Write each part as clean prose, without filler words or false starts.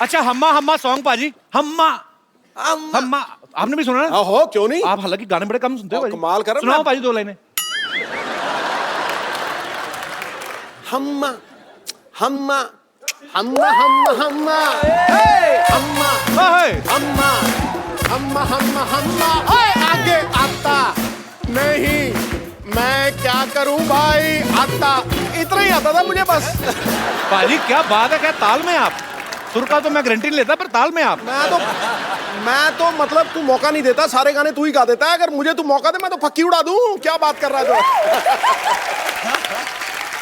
अच्छा हम्मा हम्मा सॉन्ग पाजी, हम्मा हम्मा आपने भी सुना ना? हो क्यों नहीं? आप हालांकि गाने बड़े कम सुनते हो भाजी। कमाल कर रहा सुनाओ पाजी 2 लाइनें। हम्मा हम्मा हम्मा हम्मा हम्मा हम्मा हम्मा हम्मा हम्मा हम्मा ओए आगे आता नहीं, मैं क्या करूं भाई, आता इतना ही आता था मुझे बस। पाजी क्या बात है, क्या ताल में आप? सुर का तो मैं गारंटी नहीं लेता, पर ताल में आप। मैं तो मतलब तू मौका नहीं देता, सारे गाने तू ही गा देता है। अगर मुझे तू मौका दे मैं तो फक्की उड़ा दूं। क्या बात कर रहा है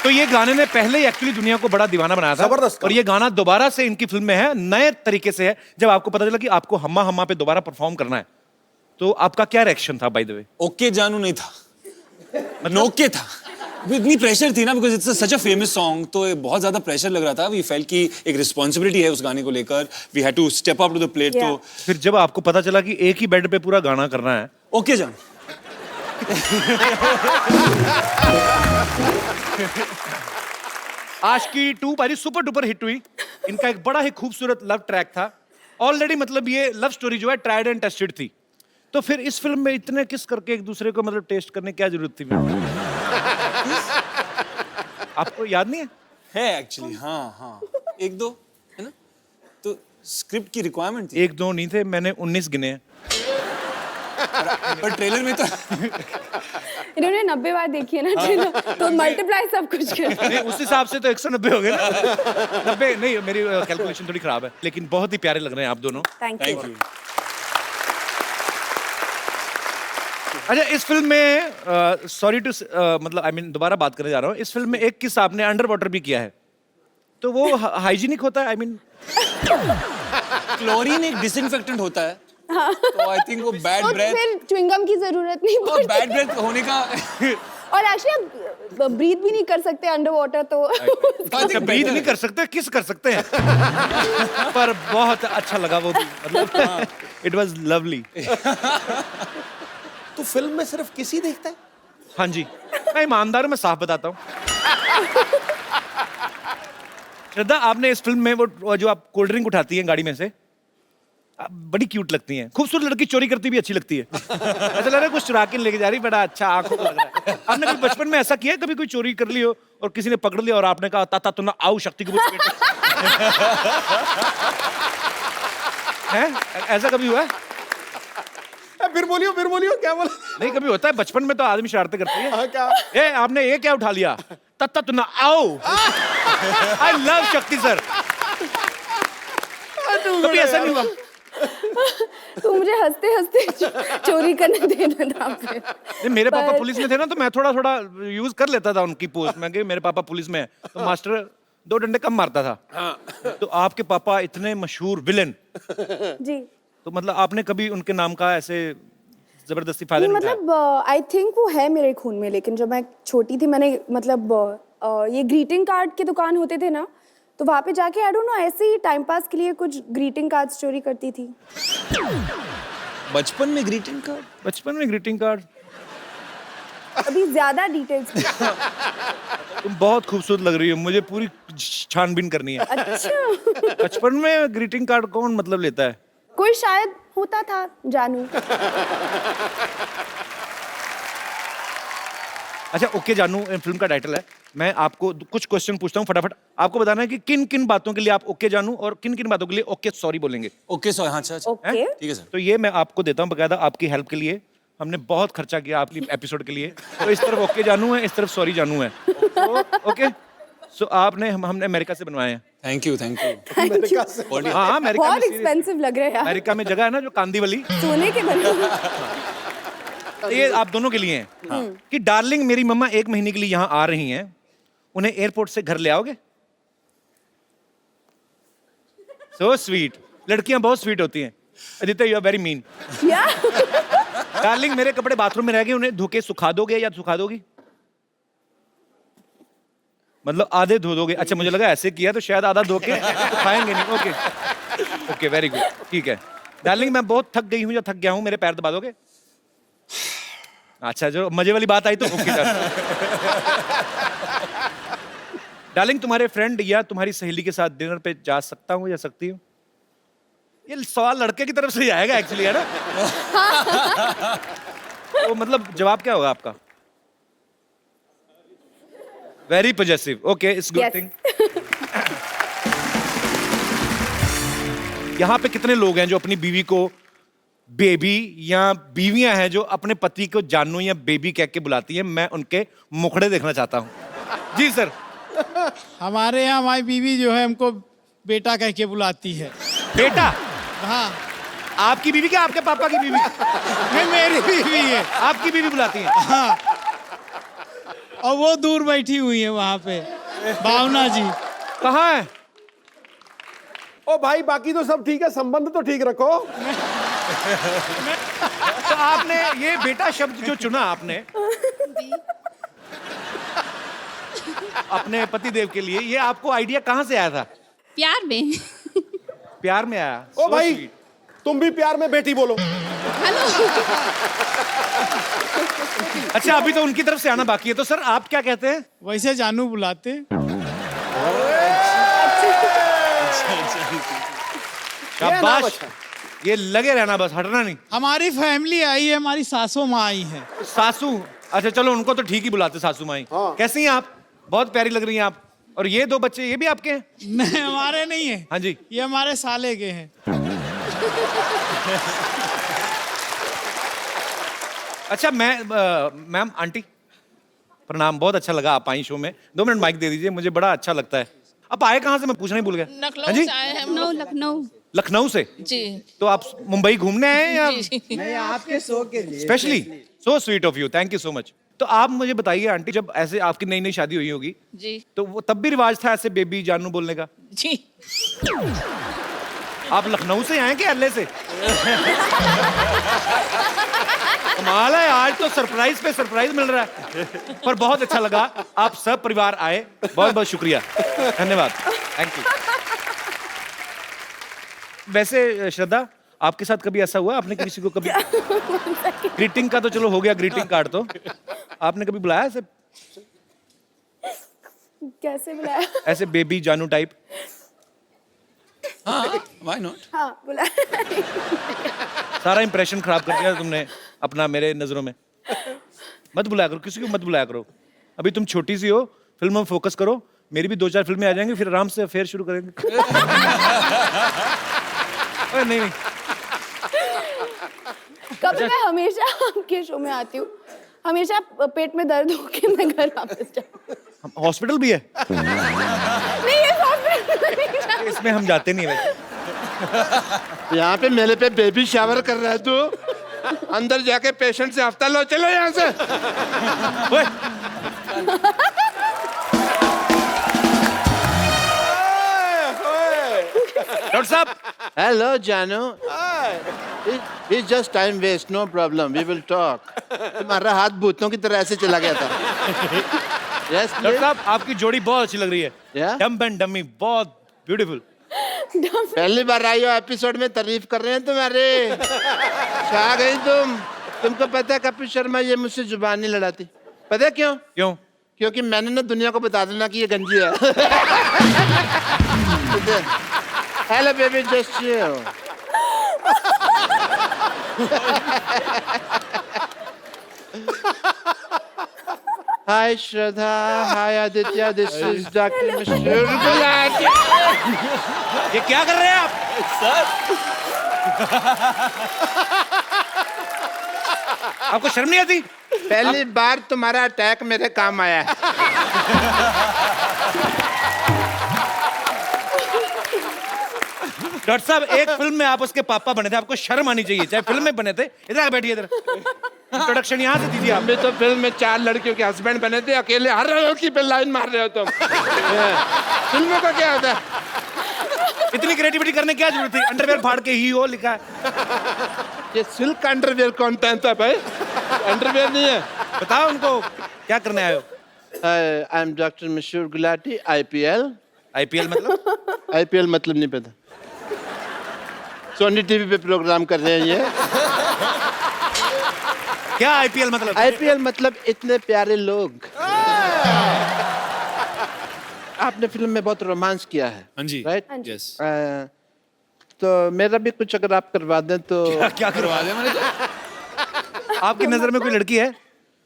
तो ये गाने ने पहले ही एक्चुअली दुनिया को बड़ा दीवाना बनाया था। जबरदस्त। और ये गाना दोबारा से इनकी फिल्म में है, नए तरीके से है। जब आपको पता चला कि आपको हम्मा हम्मा पे दोबारा परफॉर्म करना है, तो आपका क्या रिएक्शन था बाय द वे? ओके जानू नहीं था, मतलब ओके था। इतनी प्रेशर थी ना, because it's such a famous song, तो बहुत ज्यादा प्रेशर लग रहा था। वी फेल्ट कि एक रिस्पॉन्सिबिलिटी है उस गाने को लेकर, we had to step up to the plate. तो फिर जब आपको पता चला कि एक ही बेड पे पूरा गाना करना है, ओके जानू। आशिकी 2 पाजी सुपर डुपर हिट हुई। इनका एक बड़ा ही खूबसूरत लव ट्रैक था ऑलरेडी। मतलब ये लव स्टोरी जो है ट्राइड एंड टेस्टेड थी। तो फिर इस फिल्म में इतने किस करके एक दूसरे को मतलब टेस्ट करने की क्या जरूरत थी? आपको याद नहीं है एक्चुअली, हाँ 1-2 है ना, तो स्क्रिप्ट की रिक्वायरमेंट थी। 1-2 नहीं थे, मैंने 19 गिने हैं। पर ट्रेलर में तो इन्होंने 90 बार देखी है ना ट्रेलर, तो मल्टीप्लाई सब कुछ कर। नहीं, उस हिसाब से तो 190 हो गए ना। 90 नहीं, मेरी कैलकुलेशन थोड़ी खराब है, लेकिन बहुत ही प्यारे लग रहे हैं आप दोनों। Thank thank you. यू। अच्छा इस फिल्म में सॉरी टू मतलब आई मीन दोबारा बात करने जा रहा हूँ, इस फिल्म में एक किस्सा आपने अंडर वाटर भी किया है, तो वो हाइजीनिक होता है? आई मीन क्लोरीन एक डिसइंफेक्टेंट होता है, तो आई थिंक वो बैड और ब्रेथ, फिर च्युइंगम की जरूरत नहीं और पड़ती। बैड ब्रेथ होने का और एक्चुअली आप ब्रीथ भी नहीं कर सकते अंडर वाटर, तो अच्छा ब्रीथ नहीं कर सकते, किस कर सकते हैं। पर बहुत अच्छा लगा वो भी, मतलब इट वाज लवली। तू फिल्म में सिर्फ किसी देखता है? हाँ जी, मैं ईमानदार हूं, मैं साफ बताता हूँ। श्रद्धा आपने इस फिल्म में वो जो आप कोल्ड ड्रिंक उठाती हैं गाड़ी में से, आप बड़ी क्यूट लगती हैं। खूबसूरत लड़की चोरी करती भी अच्छी लगती है। ऐसा लग रहा है कुछ चुरा के लेके जा रही, बड़ा अच्छा आंखों को लग रहा है। आपने कभी बचपन में ऐसा किया है, कभी कोई चोरी कर ली हो और किसी ने पकड़ लिया और आपने कहा ताता तू ना आओ शक्ति कपूर के बेटे? हैं? ऐसा कभी हुआ है? फिर बोलियो क्या बोला? नहीं, कभी होता है बचपन में तो आदमी शरारतें करती है। हाँ, क्या? ए आपने ये क्या उठा लिया? तत्ता तू ना आओ। आई लव शक्ति सर। कभी ऐसा नहीं हुआ? तो मुझे हंसते हंसते चोरी करने देना था फिर। नहीं, मेरे पापा पुलिस में थे ना, तो मैं थोड़ा थोड़ा यूज कर लेता था उनकी पोस्ट में कि मेरे पापा पुलिस में है, तो मास्टर 2 डंडे कम मारता था। तो आपके पापा इतने मशहूर विलेन, जी तो मतलब आपने कभी उनके नाम का ऐसे जबरदस्ती फायदा नहीं उठाया? मतलब आई थिंक वो है मेरे खून में, लेकिन जब मैं छोटी थी मैंने मतलब ये ग्रीटिंग कार्ड की दुकान होते थे ना, तो वहाँ पे जाके आई डोंट नो ऐसे ही टाइम पास के लिए कुछ ग्रीटिंग कार्ड्स चोरी करती थी। बचपन में ग्रीटिंग कार्ड? बचपन में ग्रीटिंग कार्ड? अभी ज्यादा डिटेल्स। तुम बहुत खूबसूरत लग रही हो, मुझे पूरी छानबीन करनी है। अच्छा बचपन में ग्रीटिंग कार्ड कौन मतलब लेता है? कोई शायद होता था, जानू। अच्छा ओके जानू फिल्म का टाइटल है। मैं आपको कुछ क्वेश्चन पूछता हूँ, फटाफट आपको बताना है कि किन किन बातों के लिए आप ओके जानू और किन किन बातों के लिए ओके सॉरी बोलेंगे। ओके सॉरी, हाँ अच्छा ओके ठीक है सर। तो ये मैं आपको देता हूँ बकायदा आपकी हेल्प के लिए। हमने बहुत खर्चा किया आपकी एपिसोड के लिए, तो इस तरफ ओके जानू है, इस तरफ सॉरी जानू है। ओके सो आपने हमने अमेरिका से बनवाए हैं। Thank you thank you. हाँ अमेरिका बहुत में एक्सपेंसिव लग रहा है यार, अमेरिका में जगह है ना जो कांदीवली, सोने के बने। ये आप दोनों के लिए हैं। कि डार्लिंग मेरी मम्मा 1 महीने के लिए यहाँ आ रही हैं, उन्हें एयरपोर्ट से घर ले आओगे? सो स्वीट, लड़कियां बहुत स्वीट होती हैं। Aditi you are very mean. Darling मेरे कपड़े बाथरूम में रह गए, उन्हें धो के सुखा दोगे या सुखा दोगी? मतलब आधे धो दोगे? अच्छा मुझे लगा ऐसे किया तो शायद आधा धो के सुखाएंगे नहीं। ओके ओके वेरी गुड, ठीक है। डार्लिंग मैं बहुत थक गई हूँ या थक गया हूँ, मेरे पैर दबा दोगे? अच्छा जो मजे वाली बात आई तो ओके डन। डार्लिंग तुम्हारे फ्रेंड या तुम्हारी सहेली के साथ डिनर पे जा सकता हूँ या सकती हूँ? ये सवाल लड़के की तरफ से ही आएगा एक्चुअली, है ना? तो मतलब जवाब क्या होगा आपका? Very positive, okay, it's good Yes. Thing. यहाँ पे कितने लोग हैं जो अपनी बीवी को बेबी, या बीवियां हैं जो अपने पति को जानू या बेबी कह के बुलाती हैं? मैं उनके मुखड़े देखना चाहता हूँ। जी सर। हमारे यहाँ हमारी बीवी जो है हमको बेटा कह के बुलाती है। बेटा? हाँ, आपकी बीवी क्या आपके पापा की बीवी? ये मेरी बीवी है। आपकी बीवी बुलाती है? हाँ, और वो दूर बैठी हुई है वहाँ पे, भावना जी। कहाँ है? ओ भाई बाकी तो सब ठीक है, संबंध तो ठीक रखो। तो आपने ये बेटा शब्द जो चुना आपने अपने पति देव के लिए, ये आपको आइडिया कहाँ से आया था? प्यार में। प्यार में आया? ओ So भाई sweet. तुम भी प्यार में बेटी बोलो। हेलो। अच्छा, अभी तो उनकी तरफ से आना बाकी है, तो सर आप क्या कहते हैं? वैसे जानू बुलाते। शाबाश, अच्छा। ये लगे रहना, बस हटना नहीं। हमारी फैमिली आई है, हमारी सासू माँ आई है। सासू? अच्छा चलो, उनको तो ठीक ही बुलाते सासू माई। हाँ। कैसी हैं आप? बहुत प्यारी लग रही हैं आप। और ये दो बच्चे, ये भी आपके हैं? नहीं, हमारे नहीं है। हाँ जी। ये हमारे साले के हैं। अच्छा, मैम आंटी प्रणाम, बहुत अच्छा लगा आप आई शो में। 2 मिनट माइक दे दीजिए, मुझे बड़ा अच्छा लगता है। आप आए कहाँ से, मैं पूछना ही भूल गया। हाँ लखनऊ जी? से आए हैं हम लोग। लखनऊ। लखनऊ से? जी। तो आप मुंबई घूमने आए हैं या जी। नहीं, आपके शो के लिए specially? So sweet of you, thank you so much. तो आप मुझे बताइए आंटी, जब ऐसे आपकी नई नई शादी हुई होगी जी। तो वो तब भी रिवाज था ऐसे बेबी जानू बोलने का? जी। आप लखनऊ से आए कि अल्ले से? कमाल है, आज तो सरप्राइज पे सरप्राइज मिल रहा है। पर बहुत अच्छा लगा, आप सब परिवार आए, बहुत बहुत शुक्रिया, धन्यवाद, थैंक यू। वैसे श्रद्धा, आपके साथ कभी ऐसा हुआ, आपने किसी को कभी ग्रीटिंग का तो चलो हो गया, ग्रीटिंग कार्ड तो आपने कभी बुलाया ऐसे? कैसे बुलाया? ऐसे बेबी जानू टाइप? हाँ, why not? हाँ, बुलाया। सारा इंप्रेशन खराब कर दिया तुमने अपना मेरे नजरों में। मत बुलाया करो, किसी को मत बुलाया करो। अभी तुम छोटी सी हो, फिल्म में फोकस करो। मेरी भी 2-4 फिल्में आ जाएंगी, फिर आराम से अफेयर शुरू करेंगे। अरे नहीं नहीं, कभी मैं हमेशा आपके शो में आती हूँ, हमेशा पेट में दर्द होके मैं घर वापस जाती हूँ। हॉस्पिटल भी है? नहीं, ये हॉस्पिटल नहीं जाती। इसमें हम जाते नहीं वैसे। यहाँ पे मेले पे बेबी शावर कर रहा है तू। अंदर जाके पेशेंट से हफ्ता लो, चलो यहाँ से। ओए, डॉक्टर साहब, हेलो जानू, it's just time waste, no problem, we will talk. तुम्हारा हाथ भूतों की तरह ऐसे चला गया था। यस डॉक्टर साहब, आपकी जोड़ी बहुत अच्छी लग रही है। Yeah? डम्ब एंड डमी, बहुत ब्यूटीफुल। पहली बार आई हो एपिसोड में, तारीफ कर रहे हैं तुम्हारे। छा गई तुमको पता है कपिल शर्मा ये मुझसे जुबान नहीं लड़ाती, पता है क्यों? क्यों? क्योंकि मैंने ना दुनिया को बता देना कि ये गंजी है। Hello baby, just chill. Hi Shraddha, hi Aditya, this is doctor मशहूर गुलाटी। ये क्या कर रहे हैं आप? आपको शर्म नहीं आती? पहली बार तुम्हारा अटैक मेरे काम आया है। डॉक्टर साहब, एक फिल्म में आप उसके पापा बने थे, आपको शर्म आनी चाहिए, चाहे फिल्म में बने थे। इधर आके बैठिए, इधर इंट्रोडक्शन यहाँ से दीजिए आप। हम भी तो फिल्म में 4 लड़कियों के हस्बैंड बने थे, अकेले हर लड़की पे लाइन मार रहे हो तुम। फिल्मों का क्या होता है? इतनी क्रिएटिविटी करने की क्या जरूरत थी? अंडरवेयर फाड़ के ही हो लिखा है। ये सिल्क अंडरवियर कौन पहनता है भाई? अंडरवियर नहीं है। बताओ उनको क्या करने आए हो? आई एम डॉक्टर मशहूर गुलाटी, IPL। IPL मतलब? IPL मतलब नहीं पता। सोनी टीवी पे प्रोग्राम कर रहे हैं ये। क्या IPL मतलब? IPL मतलब इतने प्यारे लोग। आपने फिल्म में बहुत रोमांस किया है, हाँ जी। राइट? Yes. तो मेरा भी कुछ अगर आप करवा दें तो क्या करवा दे मैंने आपकी नजर में कोई लड़की है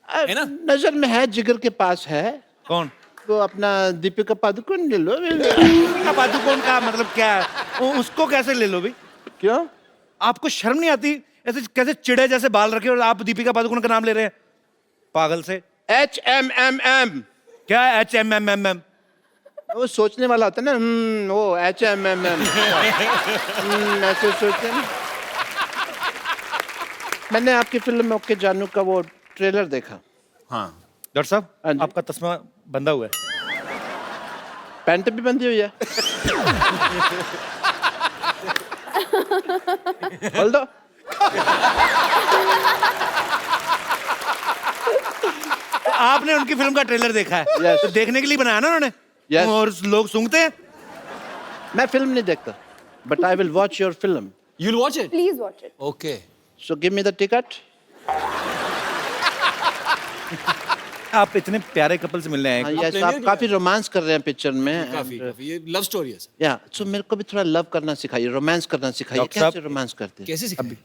है ना? नजर में है, जिगर के पास है। कौन तो अपना दीपिका पादुकोण ले लो। दीपिका पादुकोण का मतलब क्या है उसको कैसे ले लो भी क्यों? आपको शर्म नहीं आती ऐसे कैसे चिड़े जैसे बाल रखे और आप दीपिका पादुकोण का नाम ले रहे हैं पागल से HMMM। क्या है HMMMM वो सोचने वाला होता है ना, वो HMMM। ऐसे सोचते हैं। मैंने आपकी फिल्म ओके जानू का वो ट्रेलर देखा। हाँ डॉक्टर हाँ साहब जी। आपका तस्मा बंधा हुआ है पैंट भी बंधी हुई है। खोल दो। तो आपने उनकी फिल्म का ट्रेलर देखा है Yes. तो देखने के लिए बनाया ना उन्होंने Yes. और लोग सूंघते हैं मैं फिल्म नहीं देखता, but I will watch your film. you'll watch it please watch it. okay so give me the ticket. आप इतने प्यारे कपल से मिलने आए हाँ, हैं यस, आप काफी रोमांस कर रहे हैं पिक्चर में। काफी ये लव स्टोरी है sir. या सो मेरे को भी थोड़ा लव करना सिखाइए, रोमांस करना सिखाइए। डॉक्टर साहब, कैसे रोमांस करते हैं? कैसे सिखाएं?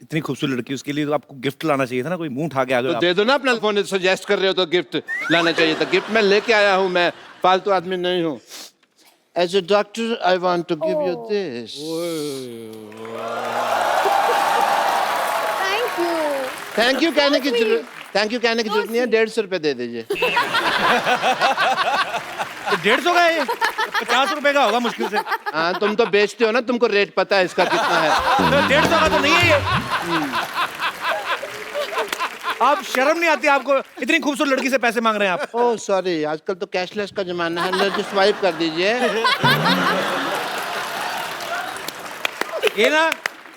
इतनी खूबसूरत लड़की उसके लिए तो आपको गिफ्ट लाना चाहिए था ना कोई मुंह उठा के आ तो गए दे दो ना अपना फोन, सजेस्ट कर रहे हो तो गिफ्ट लाना चाहिए था। गिफ्ट मैं लेके आया हूँ, मैं फालतू आदमी नहीं हूँ। As a doctor I want to give you this. Thank you. Thank you कहने की जरूरत नहीं है, 150 रुपए दे दीजिए। 150 का है 50 रुपए का होगा मुश्किल से हाँ, तुम तो बेचते हो ना, तुमको रेट पता है इसका कितना है। 150 का तो नहीं है ये आप शर्म नहीं आती आपको इतनी खूबसूरत लड़की से पैसे मांग रहे हैं आप ओह सॉरी, आजकल तो कैशलेस का जमाना है, जस्ट स्वाइप कर दीजिए। ये ना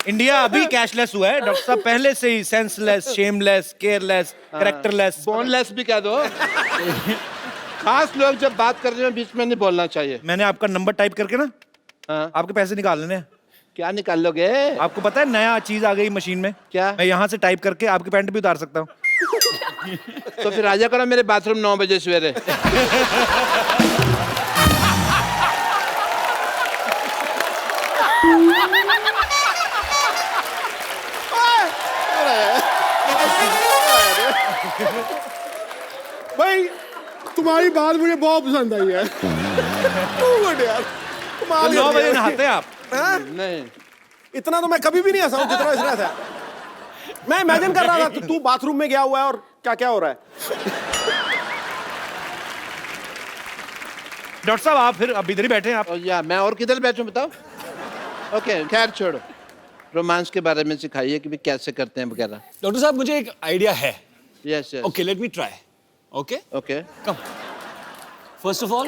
इंडिया अभी कैशलेस हुआ है डॉक्टर साहब पहले से ही senseless shameless careless characterless boneless भी कह दो। खास लोग जब बात कर रहे हो बीच में नहीं बोलना चाहिए। मैंने आपका नंबर टाइप करके ना हाँ। आपके पैसे निकाल लेने हैं क्या निकाल लोगे? आपको पता है नया चीज आ गई मशीन में क्या? मैं यहाँ से टाइप करके आपकी पैंट भी उतार सकता हूँ तो फिर आजा करो मेरे बाथरूम 9 बजे सवेरे। भाई तुम्हारी बात मुझे बहुत पसंद आई है। Good यार, कमाल 9 कर बजे दिया। नहाते हैं आप हाँ? नहीं, इतना तो मैं कभी भी नहीं हंसा हूं जितना इसने हंसा। मैं इमेजिन कर रहा था तू बाथरूम में गया हुआ है और क्या क्या हो रहा है। डॉक्टर साहब आप फिर अब इधर ही बैठे हैं आप और या मैं और किधर बैठूं बताओ? ओके, खैर छोड़ो, रोमांस के बारे में सिखाइए कि भी कैसे करते हैं वगैरह। डॉक्टर साहब मुझे एक आइडिया है yes yes, okay let me try okay okay come first of all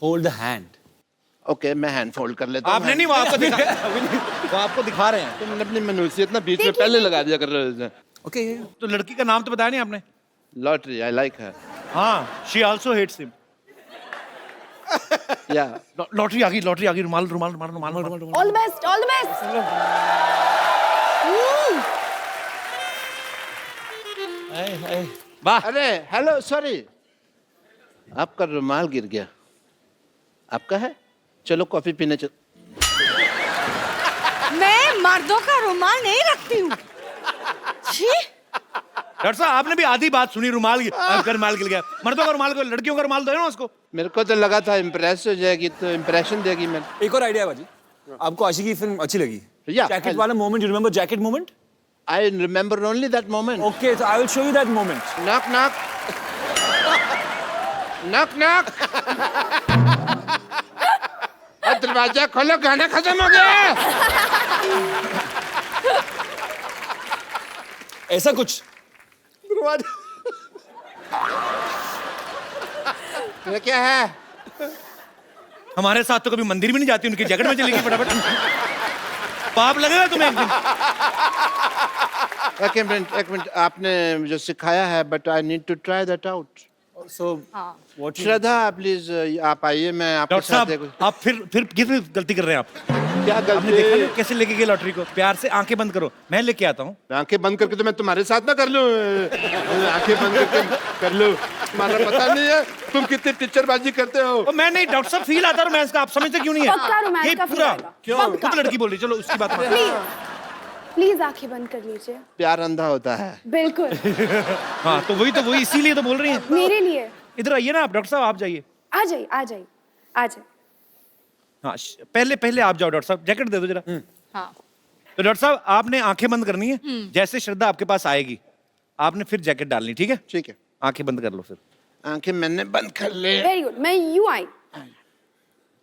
hold the hand okay, मैं हैंड फोल्ड कर लेता हूँ। आपने नहीं वो आपको दिखा वो आपको दिखा रहे हैं तुमने अपनी मनुष्यत ना बीच में पहले लगा दिया कर रहे हो। okay तो लड़की का नाम तो बताया नहीं आपने लॉटरी, आई लाइक हर। हाँ शी आल्सो हेट्स हिम या लॉटरी आ गई रुमाल रुमाल रुमाल रुमाल रुमाल all the best, all the best. वाह अरे हेलो, सॉरी, आपका रुमाल गिर गया। आपका है? चलो कॉफी पीने चल। मैं मर्दों का रुमाल नहीं रखती हूँ। छी, डॉक्टर साहब आपने भी आधी बात सुनी रुमाल आपका रुमाल गिर गया मर्दों का रुमाल को लड़कियों का रुमाल दो ना उसको मेरे को तो लगा था इम्प्रेस हो जाएगी, तो इम्प्रेशन देगी। मैं एक और आइडिया है बाजी आपको आशिकी फिल्म अच्छी लगी Yeah, जैकेट I'll- वाला moment you remember jacket moment I remember only that moment. okay so I will show you that moment knock knock knock knock, दरवाजा खोलो, गाना खत्म हो गया। ऐसा कुछ ये क्या है? हमारे साथ तो कभी मंदिर भी नहीं जाती उनकी जैकेट में चली गई फटाफट पाप लगेगा तुम्हें एक दिन एक मिनट, आपने जो सिखाया है, but I need to try that out. So, हाँ what you... श्रद्धा प्लीज आप आइए, मैं आपके डॉक्टर साथ साहब आप फिर कितनी गलती कर रहे हैं आप? क्या आपने देखा गलती? नहीं कैसे लेके गए लॉटरी को? प्यार से आंखें बंद करो, मैं लेके आता हूँ। आंखें बंद करके तो मैं तुम्हारे साथ ना कर लूं, आंखें बंद करके कर लूं, तुम्हारा पता नहीं है तुम कितनी टीचरबाजी करते हो। ओ, मैं नहीं डॉक्टर साहब, फील आता है रोमांस का, आप समझते क्यों नहीं है? पक्का रोमांस ये का feel पूरा आएगा। क्यों? पक्का। खुद लड़की बोल रही, चलो उसकी बात मान। प्लीज प्लीज आंखें बंद कर लीजिए। प्यार अंधा होता है। बिल्कुल हाँ तो वही इसीलिए तो बोल रही हैं। मेरे लिए। इधर आइए ना आप, डॉक्टर साहब आप जाइए। आ जाइए आ जाइए आ जाइए। हाँ पहले आप जाओ डॉक्टर साहब, जैकेट दे दो जरा। हाँ तो डॉक्टर साहब आपने आंखें बंद करनी है, जैसे श्रद्धा आपके पास आएगी आपने फिर जैकेट डालनी, ठीक है? ठीक है, आंखें बंद कर लो फिर। आंखें मैंने बंद कर ले। Very good. मैं यूं आई,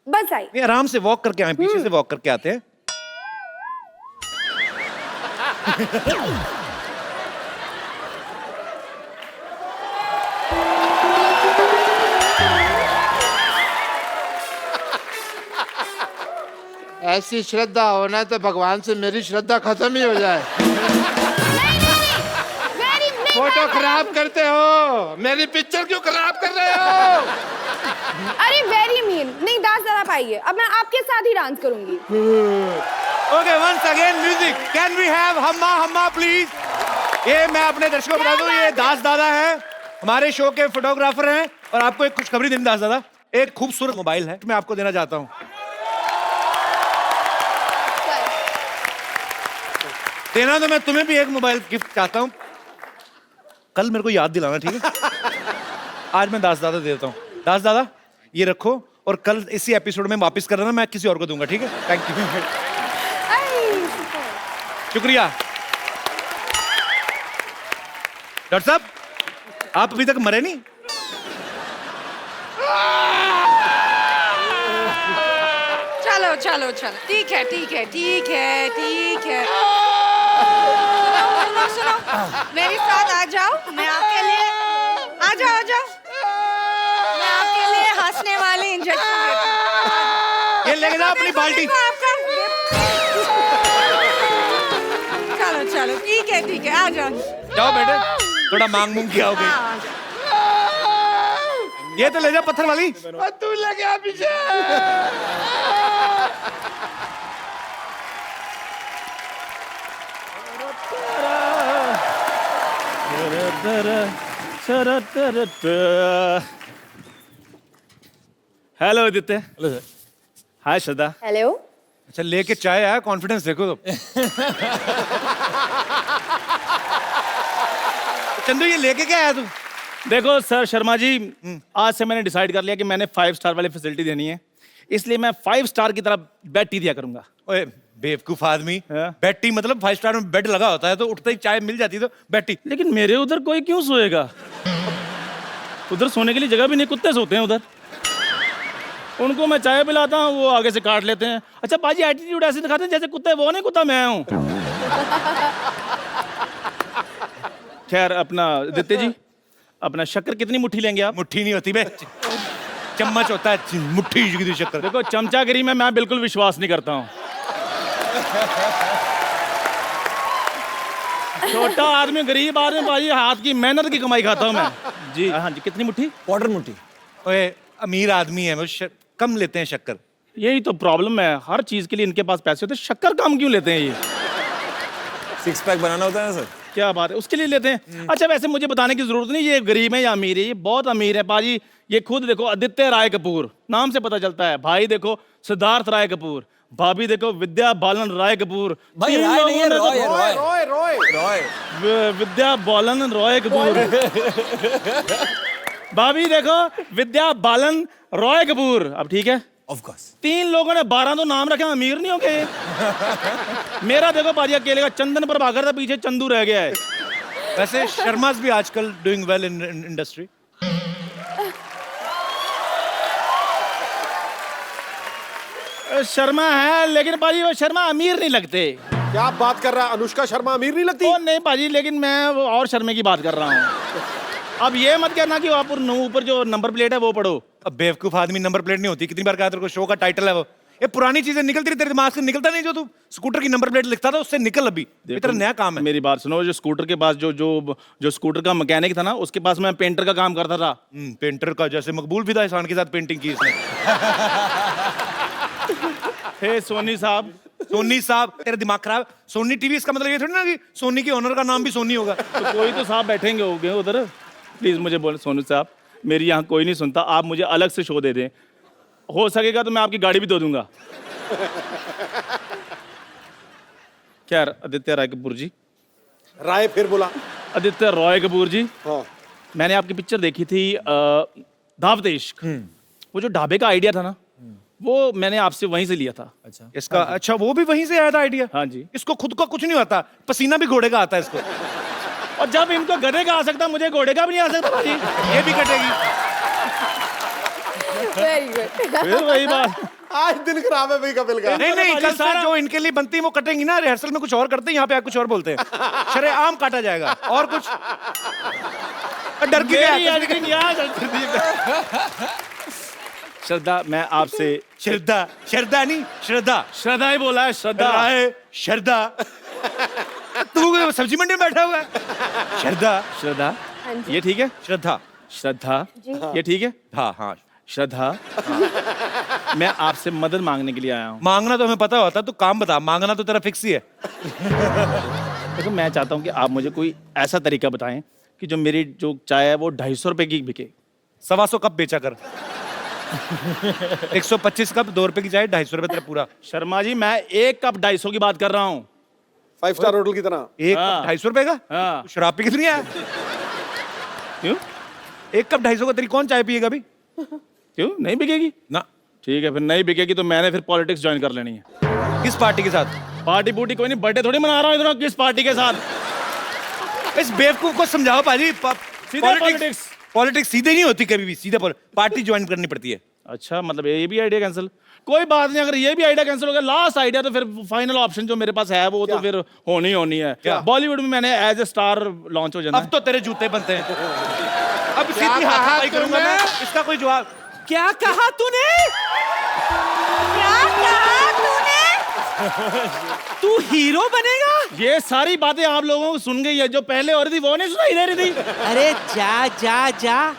बस आई। नहीं आराम से वॉक करके आए, पीछे से वॉक करके आते हैं। ऐसी श्रद्धा होना तो भगवान से मेरी श्रद्धा खत्म ही हो जाए। वेरी फोटो खराब करते हो, मेरी पिक्चर क्यों खराब कर रहे हो? अरे वेरी मीन। नहीं डांस जरा पाइए, अब मैं आपके साथ ही डांस करूंगी। Okay once again music, can we have Humma Humma please. ये मैं अपने दर्शकों को बता दूं, ये दास दादा है, हमारे शो के फोटोग्राफर हैं, और आपको एक खुशखबरी देनी दास दादा, एक खूबसूरत मोबाइल है मैं आपको देना चाहता हूं। देना तो मैं तुम्हें भी एक मोबाइल गिफ्ट चाहता हूं, कल मेरे को याद दिलाना, ठीक है? आज मैं दास दादा दे देता हूं। दास दादा ये रखो, और कल इसी एपिसोड में वापस कर देना, मैं किसी और को दूंगा, ठीक है? Thank you. शुक्रिया। डॉक्टर साहब आप अभी तक मरे नहीं? चलो चलो चलो, ठीक है ठीक है ठीक है ठीक है। सुनो सुनो, मेरे साथ आ जाओ, मैं आपके लिए आ जाओ, मैं आपके लिए हंसने वाले इंजेक्शन देती हूँ। ये लेके जाओ अपनी बाल्टी। देखो आपका चलो चलो ठीक है आ जाओ। जाओ बेटे, थोड़ा मांग मूंग किया होगी। हाँ, आ जाओ। ये तो ले जा पत्थर वाली। और तू लग गया पीछे। Hello Aditya. Hello sir. Hi Shraddha. Hello. अच्छा लेके चाय आया, कॉन्फिडेंस देखो तो। चंदू ये लेके क्या आया तू? देखो सर शर्मा जी, आज से मैंने डिसाइड कर लिया कि मैंने 5 स्टार वाली फैसिलिटी देनी है, इसलिए मैं 5 स्टार की तरह बेड टी दिया करूंगा। ओए बेवकूफ आदमी, हाँ? बेड टी मतलब 5 स्टार में बेड लगा होता है, तो उठते ही चाय मिल जाती तो बेड टी। लेकिन मेरे उधर कोई क्यों सोएगा? उधर सोने के लिए जगह भी नहीं, कुत्ते सोते हैं उधर। उनको मैं चाय पिलाता हूँ, वो आगे से काट लेते हैं। अच्छा बाजी एटीट्यूड ऐसे दिखाते हैं जैसे कुत्ते वो नहीं, कुत्ता मैं हूँ। खैर अपना आदित्य जी, अपना शक्कर कितनी मुट्ठी लेंगे आप? मुट्ठी नहीं होती बे, चम्मच होता है, मुट्ठी की शक्कर। देखो चमचागिरी में मैं बिल्कुल विश्वास नहीं करता हूँ। छोटा आदमी गरीब आदमी बाजी हाथ की मेहनत की कमाई खाता हूँ मैं जी। हाँ जी, कितनी मुट्ठी? क्वार्टर मुट्ठी। ओए अमीर आदमी है वो, कम लेते हैं शक्कर। यही तो प्रॉब्लम है, हर चीज के लिए इनके पास पैसे होते हैं, शक्कर कम क्यों लेते हैं ये? 6 पैक बनाना होता है ना सर। क्या बात है, उसके लिए लेते हैं। अच्छा वैसे मुझे बताने की जरूरत नहीं ये गरीब है या अमीर है, ये बहुत अमीर है बाजी। ये खुद देखो आदित्य राय कपूर, नाम से पता चलता है। भाई देखो सिद्धार्थ राय कपूर, भाभी देखो विद्या बालन राय कपूर। भाई तीन राय लोगों नहीं है, ने तो- रॉय है, रॉय। रॉय रॉय रॉय। विद्या बालन रॉय कपूर। भाभी देखो विद्या बालन रॉय कपूर। अब ठीक है, ऑफ कोर्स। 3 लोगों ने 12 तो नाम रखे, अमीर नहीं हो गए। मेरा देखो बाजी अकेले का चंदन प्रभाकर था, पीछे चंदू रह गया है। वैसे शर्माज भी आजकल doing well in industry. Sharma है लेकिन बाजी वो शर्मा अमीर नहीं लगते। क्या बात कर रहा है? अनुष्का शर्मा अमीर नहीं लगती? ओ नहीं बाजी, लेकिन मैं वो और शर्मे की बात कर रहा हूँ। अब ये मत कहना कि आप ऊपर जो नंबर प्लेट है वो पढ़ो। अब बेवकूफ आदमी, नंबर प्लेट नहीं होती। कितनी बार कहा तेरे को, शो का टाइटल है वो। ये पुरानी चीजें निकलती रही तेरे दिमाग से, निकलता नहीं जो तू स्कूटर की नंबर प्लेट लिखता था उससे निकल अभी। ये तेरा नया काम है। मेरी बात सुनो, जो स्कूटर के पास जो स्कूटर का मैकेनिक था ना, उसके पास मैं पेंटर का काम करता था। पेंटर का, जैसे मकबूल फिदा एहसान के साथ पेंटिंग की इसने। हे सोनी साहब, सोनी साहब, तेरा दिमाग खराब। सोनी टीवी, इसका मतलब ये थोड़ी ना कि सोनी के ओनर का नाम भी सोनी होगा। तो कोई तो साहब बैठेंगे होंगे उधर। प्लीज मुझे बोले सोनू साहब, मेरी यहाँ कोई नहीं सुनता, आप मुझे अलग से शो दे दें। हो सकेगा तो मैं आपकी गाड़ी भी दे दूंगा। क्या आदित्य राय कपूर जी? राय फिर बोला। आदित्य रॉय कपूर जी, हाँ। मैंने आपकी पिक्चर देखी थी दावत इश्क। वो जो ढाबे का आइडिया था ना, वो मैंने आपसे वहीं से लिया था। अच्छा इसका अच्छा वो भी वहीं से आया था आइडिया? हाँ जी। इसको खुद को कुछ नहीं आता, पसीना भी घोड़े का आता है इसको। और जब इनको गधे का आ सकता, मुझे घोड़े का भी नहीं आ सकता भाजी। ये भी कटेगी। Very good. फिर वही बात। आज दिन खराब है भाई कपिल का। नहीं नहीं, कल से सारा- जो इनके लिए बनती है वो कटेंगी ना। रिहर्सल में कुछ और करते हैं, यहाँ पे आके कुछ और बोलते हैं। शरेआम काटा जाएगा। और कुछ डर की क्या मेरी है? editing याद है। श्रद्धा, मैं आपसे श्रद्धा, श्रद्धा नहीं श्रद्धा, श्रद्धा ही बोला है। श्रद्धा राय श्रद्धा। तू सब्जी मंडी में बैठा हुआ है। श्रद्धा, श्रद्धा, हाँ जी। ये ठीक है? श्रद्धा, श्रद्धा, जी। ये ठीक है? हाँ हाँ। श्रद्धा, मैं आपसे मदद मांगने के लिए आया हूँ। मांगना तो हमें पता होता, तू काम बता। मांगना तो तेरा फिक्स ही है। देखो, मैं चाहता हूँ कि आप मुझे कोई ऐसा तरीका बताएं कि जो मेरी जो चाय है वो 250 रुपए की बिके। 125 कप बेचा कर। 125 कप 2 रुपए की चाय, 250 रुपए तेरा पूरा। शर्मा जी, मैं एक कप 250 की बात कर रहा हूँ। 5 स्टार होटल की तरह। एक हाँ। कप 250 रुपए का? हाँ। तू शराब पी कितनी है? क्यों? एक कप 250 का तेरी कौन चाय पिएगा अभी? क्यों नहीं बिकेगी? ना। ठीक है, फिर नहीं बिकेगी तो मैंने फिर पॉलिटिक्स ज्वाइन कर लेनी है। किस पार्टी के साथ? पार्टी बूटी कोई नहीं, बर्थडे थोड़ी मना रहा हूँ इधर। किस पार्टी के साथ? इस बेवकूफ को समझाओ पाजी। पॉलिटिक्स। पॉलिटिक्स सीधे नहीं होती कभी भी, सीधे पार्टी ज्वाइन करनी पड़ती है। अच्छा, मतलब ये भी आइडिया कैंसिल? कोई बात नहीं, अगर ये भी आइडिया कैंसिल हो गया, लास्ट आइडिया तो फिर फाइनल ऑप्शन जो मेरे पास है वो तो फिर होनी है। क्या? बॉलीवुड में मैंने एज ए स्टार लॉन्च हो जाना अब तो तेरे जूते बनते हैं। अब सीधी कहा हाथापाई करूंगा तूने? मैं। इसका कोई जवाब? क्या कहा तूने? क्या कहा तूने? तू हीरो बनेगा? ये सारी बातें आप लोगों को सुन गई है, जो पहले हो रही थी वो नहीं सुनाई दे रही थी। अरे जा जा जा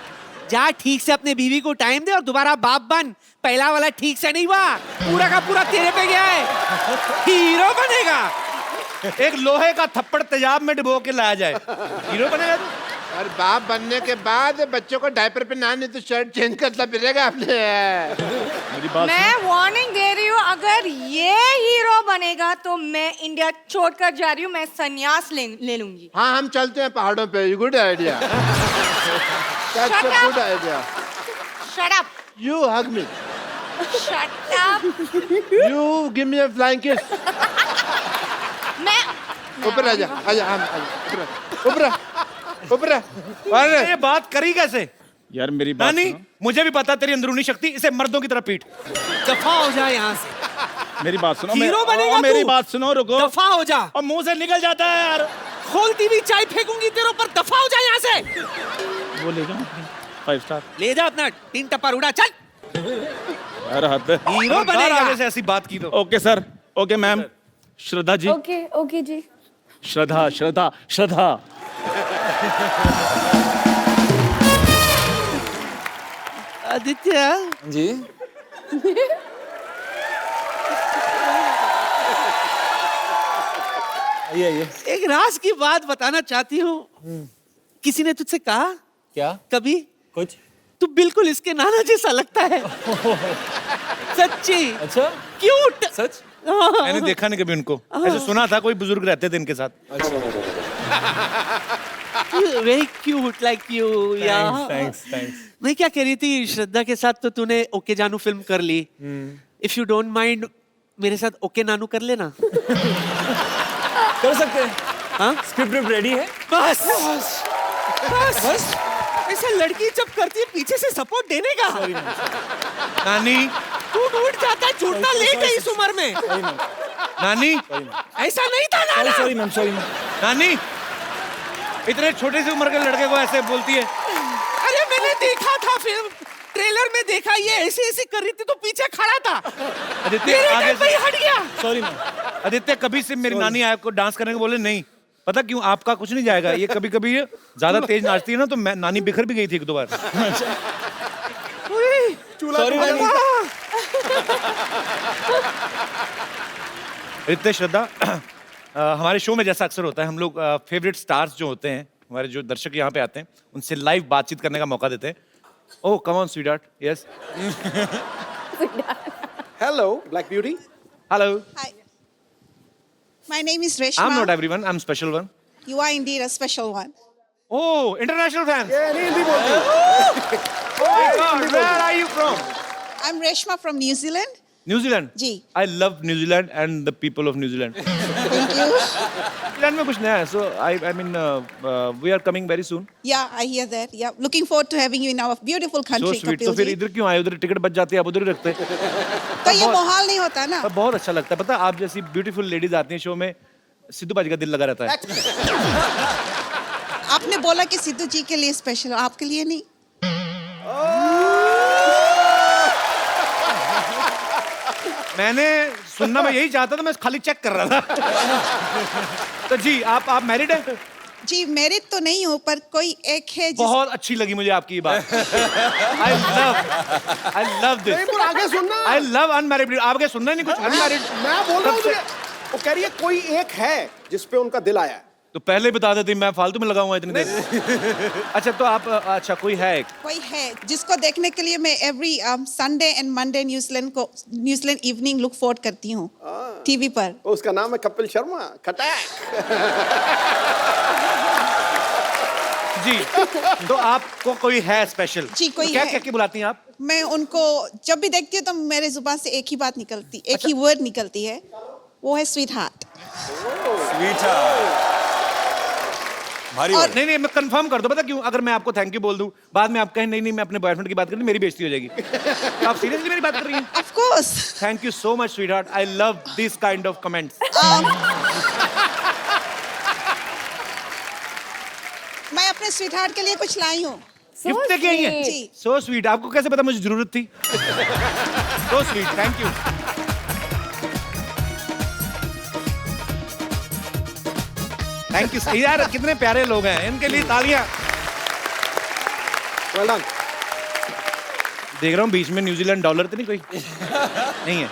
जा, ठीक से अपने बीवी को टाइम दे और दोबारा बाप बन। पहला वाला ठीक से नहीं हुआ, पूरा का पूरा तेरे पे गया है। हीरो बनेगा? एक लोहे का थप्पड़ तेजाब में डुबो के लाया जाए, हीरो बनेगा तू? और बाप बनने के बाद बच्चों को डायपर पे ना, नहीं तो शर्ट चेंज करता फिरेगा आपने। मेरी बात मैं वार्निंग दे रही हूँ, अगर ये हीरो बनेगा तो मैं इंडिया छोड़कर जा रही हूँ। मैं संन्यास ले लूंगी। हाँ, हम चलते हैं पहाड़ों पे। Good idea. Shut up. Good idea. Shut up. You hug me. Shut up. You give me a flying kiss. मैं ऊपर आ जा, आजा, हम ऊपर आ, ऊपर आ। अरे ये बात करी कैसे? यार मेरी बात नानी, सुनो। मुझे भी पता तेरी अंदरूनी शक्ति, इसे मर्दों की तरह पीट। दफा हो जा यहाँ से। मेरी बात सुनो। हीरो बनेगा और मेरी तू? बात सुनो, रुको। दफा हो जा। और मुंह से निकल जाता है यार। खोलती हुई चाय फेंकूंगी तेरे ऊपर। दफा हो जा यहाँ से। वो ले जाओ 5 स्टार। ले जा अपना टीन टप्पा उड़ा, चल। यार हद है। हीरो खबरदार बनेगा। आगे से ऐसी बात की तो। Okay sir, okay ma'am. Shraddha ji, okay okay ji. Shraddha Shraddha Shraddha. Aditya, ji. आइए। एक राज की बात बताना चाहती हूँ। किसी ने तुझसे कहा क्या? कभी कुछ? तू बिल्कुल इसके नाना जैसा लगता है। सच्ची। अच्छा, क्यूट। सच? मैंने देखा नहीं कभी उनको, ऐसे सुना था कोई बुजुर्ग रहते थे इनके साथ। Very cute like you. Thanks. मैं क्या कह रही थी, श्रद्धा के साथ तो तूने ओके जानू फिल्म कर ली। इफ यू डोंट माइंड, मेरे साथ ओके नानू कर लेना। कर सकते हैं। हाँ, स्क्रिप्ट रेडी है? बस बस। ऐसा लड़की जब करती है पीछे से सपोर्ट देने का। नानी, टूट उठ जाता है, छूटना लेट है इस उम्र में। नानी, ऐसा नहीं था नाना। Sorry ma'am, sorry ma'am. नानी, इतने छोटे से उम्र के लड़के को ऐसे बोलती है? अरे मैंने देखा था फिल्म, ट्रेलर में देखा ये ऐसे ऐसे कर रही थी तो पीछे खड़ा था, आदित्य मेरे आगे टाइम पे ही से हट गया। Sorry ma'am. आदित्य कभी से मेरी नानी आपको डांस करने को बोले नहीं, पता क्यों? आपका कुछ नहीं जाएगा। ये कभी कभी ज्यादा तेज नाचती है ना, तो मैं नानी बिखर भी गई थी 1-2 बार। सॉरी नानी। आदित्य, श्रद्धा, हमारे शो में जैसा अक्सर होता है, हम लोग फेवरेट स्टार्स जो होते हैं, हमारे जो दर्शक यहाँ पे आते हैं, उनसे लाइव बातचीत करने का मौका देते हैं। Oh come on sweetheart, yes, hello black beauty. Hello, Hi. My name is I Reshma. Am not everyone, I am special one. You are indeed a special one. Oh international fan. ये नहीं हिंदी बोलती। Where are you from? I'm Reshma from New Zealand. New Zealand. जी। I love New Zealand and the people of New Zealand. Thank you. New Zealand में कुछ नया है, so I mean we are coming very soon. Yeah, I hear that. Yeah, looking forward to having you in our beautiful so country, sweet. तो Kapil फिर ji. इधर क्यों आए? उधर टिकट बच जाती है, आप उधर ही रखते। तो ये माहौल नहीं होता ना। तब बहुत अच्छा लगता है, पता है, आप जैसी ब्यूटीफुल लेडीज आती हैं शो में, सिद्धू बाजी का दिल लगा रहता है। आपने बोला कि सिद्धू जी के लिए स्पेशल, आपके लिए नहीं। मैंने सुनना मैं यही चाहता था, मैं खाली चेक कर रहा था। तो जी आप मैरिड हैं? जी मैरिड तो नहीं हूँ, पर कोई एक है जिस बहुत अच्छी लगी मुझे आपकी ये बात। आई लव नहीं दिस। पर आगे सुनना। I love unmarried. आपके सुनना नहीं कुछ अनमैरिड? मैं बोल रहा हूँ तुझे, वो कह रही है कोई एक है जिस पे उनका दिल आया है। तो पहले बता देती, मैं फालतू में लगाऊंगा इतनी देर। अच्छा तो आप, अच्छा कोई है एक? कोई है जिसको देखने के लिए मैं every Sunday and Monday New Zealand evening look forward करती हूँ टीवी पर। उसका नाम है कपिल शर्मा। खटैक। जी, तो आपको कोई है स्पेशल? जी, कोई क्या है। क्या बुलाती हैं आप? मैं उनको जब भी देखती हूँ तो मेरे जुबान से एक ही बात निकलती, एक ही वर्ड निकलती है, वो है स्वीट हार्ट। भारी और- word। नहीं मैं कंफर्म कर दो, पता क्यों? अगर मैं आपको थैंक यू बोल दूं, बाद में आप कहें नहीं मैं अपने बॉयफ्रेंड की बात कर रही हूं, मेरी बेइज्जती हो जाएगी। तो आप सीरियसली मेरी बात कर रही हैं? Of course. Thank you so much sweetheart, I love this kind of comments. मैं अपने स्वीट हार्ट के लिए कुछ लाई हूँ। गिफ्ट लेके आई हैं? जी। So sweet. आपको कैसे पता मुझे जरूरत थी? So sweet, thank you. Thank you यार, कितने प्यारे लोग हैं, इनके लिए तालियां। Well done. देख रहा हूँ बीच में न्यूजीलैंड डॉलर तो नहीं कोई? नहीं है।